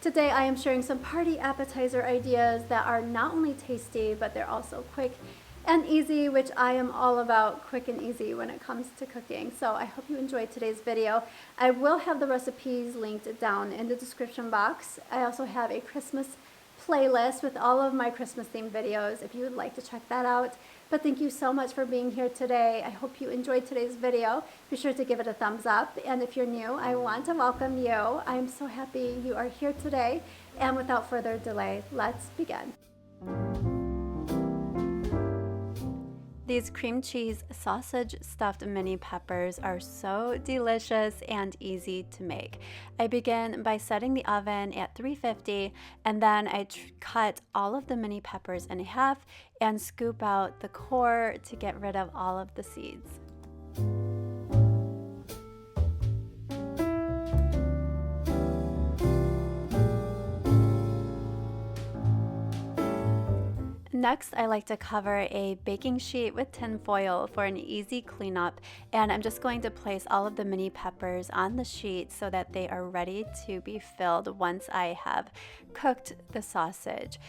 Today I am sharing some party appetizer ideas that are not only tasty, but they're also quick and easy, which I am all about quick and easy when it comes to cooking. So I hope you enjoyed today's video. I will have the recipes linked down in the description box. I also have a Christmas playlist with all of my Christmas themed videos if you would like to check that out. But thank you so much for being here today. I hope you enjoyed today's video. Be sure to give it a thumbs up. And if you're new, I want to welcome you. I'm so happy you are here today. And without further delay, let's begin. These cream cheese sausage stuffed mini peppers are so delicious and easy to make. I begin by setting the oven at 350, and then I cut all of the mini peppers in half and scoop out the core to get rid of all of the seeds. Next, I like to cover a baking sheet with tin foil for an easy cleanup, and I'm just going to place all of the mini peppers on the sheet so that they are ready to be filled once I have cooked the sausage.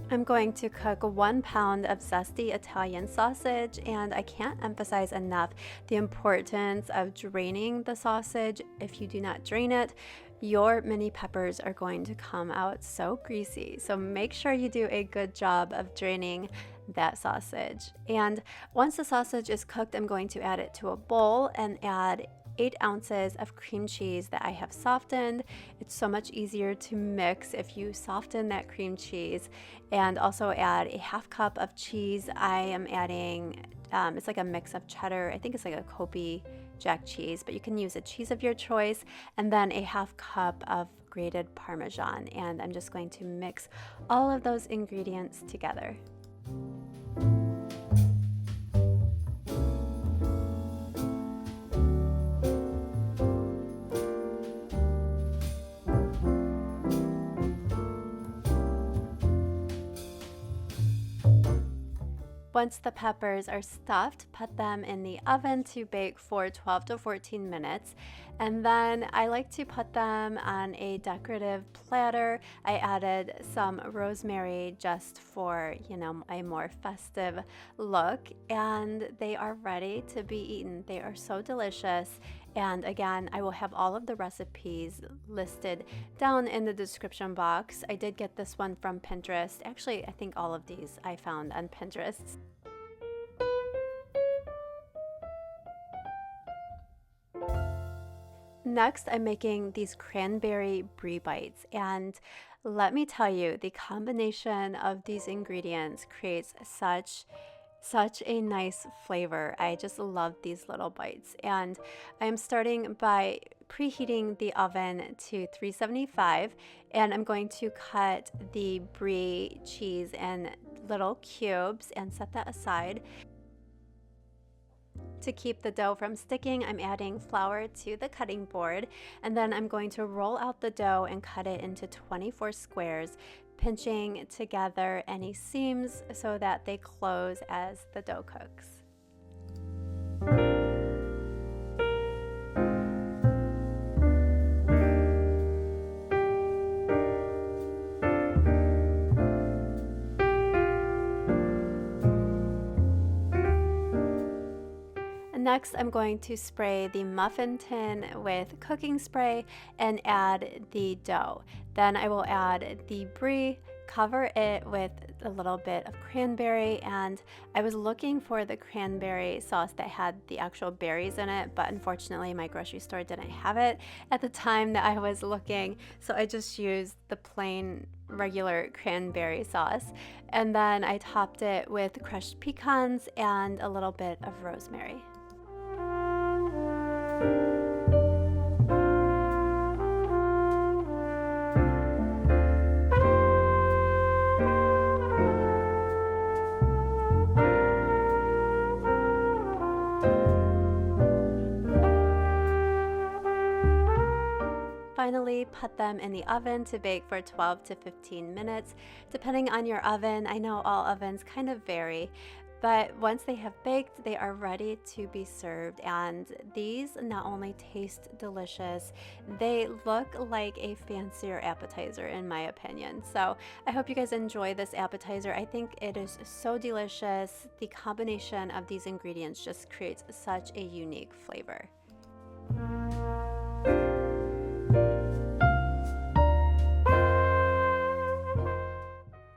I'm going to cook 1 pound of zesty Italian sausage, and I can't emphasize enough the importance of draining the sausage. If you do not drain it, your mini peppers are going to come out so greasy. So make sure you do a good job of draining that sausage. And once the sausage is cooked, I'm going to add it to a bowl and add 8 ounces of cream cheese that I have softened. It's so much easier to mix if you soften that cream cheese. And also add a half cup of cheese. I am adding, it's like a mix of cheddar. I think it's like a Kobe jack cheese, but you can use a cheese of your choice. And then a half cup of grated Parmesan. And I'm just going to mix all of those ingredients together. Once the peppers are stuffed, put them in the oven to bake for 12 to 14 minutes. And then I like to put them on a decorative platter. I added some rosemary just for, a more festive look. And they are ready to be eaten. They are so delicious. And again, I will have all of the recipes listed down in the description box. I did get this one from Pinterest. Actually, I think all of these I found on Pinterest. Next, I'm making these cranberry brie bites, and let me tell you, the combination of these ingredients creates such a nice flavor. I just love these little bites, and I'm starting by preheating the oven to 375, and I'm going to cut the brie cheese in little cubes and set that aside. To keep the dough from sticking, I'm adding flour to the cutting board, and then I'm going to roll out the dough and cut it into 24 squares, pinching together any seams so that they close as the dough cooks. Next, I'm going to spray the muffin tin with cooking spray and add the dough. Then I will add the brie, cover it with a little bit of cranberry, and I was looking for the cranberry sauce that had the actual berries in it, but unfortunately my grocery store didn't have it at the time that I was looking, so I just used the plain regular cranberry sauce. And then I topped it with crushed pecans and a little bit of rosemary. Finally, put them in the oven to bake for 12 to 15 minutes, depending on your oven. I know all ovens kind of vary, But once they have baked, they are ready to be served. And these not only taste delicious, they look like a fancier appetizer in my opinion. So I hope you guys enjoy this appetizer. I think it is so delicious. The combination of these ingredients just creates such a unique flavor.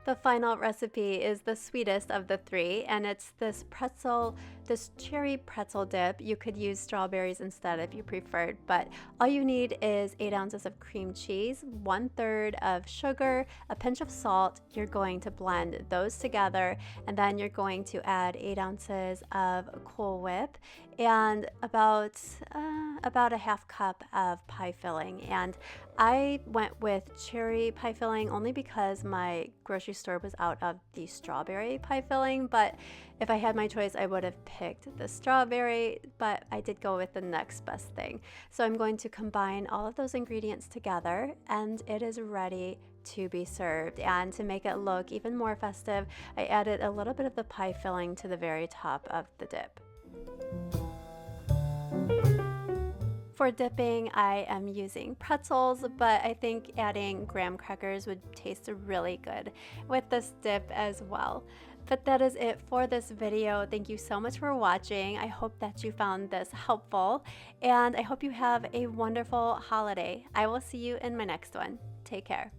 The final recipe is the sweetest of the three, and it's this cherry pretzel dip. You could use strawberries instead if you preferred, but all you need is 8 ounces of cream cheese, 1/3 of sugar, a pinch of salt. You're going to blend those together, and then you're going to add 8 ounces of Cool Whip and about a half cup of pie filling. And I went with cherry pie filling only because my grocery store was out of the strawberry pie filling, but if I had my choice, I would have picked the strawberry, but I did go with the next best thing. So I'm going to combine all of those ingredients together, and it is ready to be served. And to make it look even more festive, I added a little bit of the pie filling to the very top of the dip. For dipping, I am using pretzels, but I think adding graham crackers would taste really good with this dip as well. But that is it for this video. Thank you so much for watching. I hope that you found this helpful, and I hope you have a wonderful holiday. I will see you in my next one. Take care.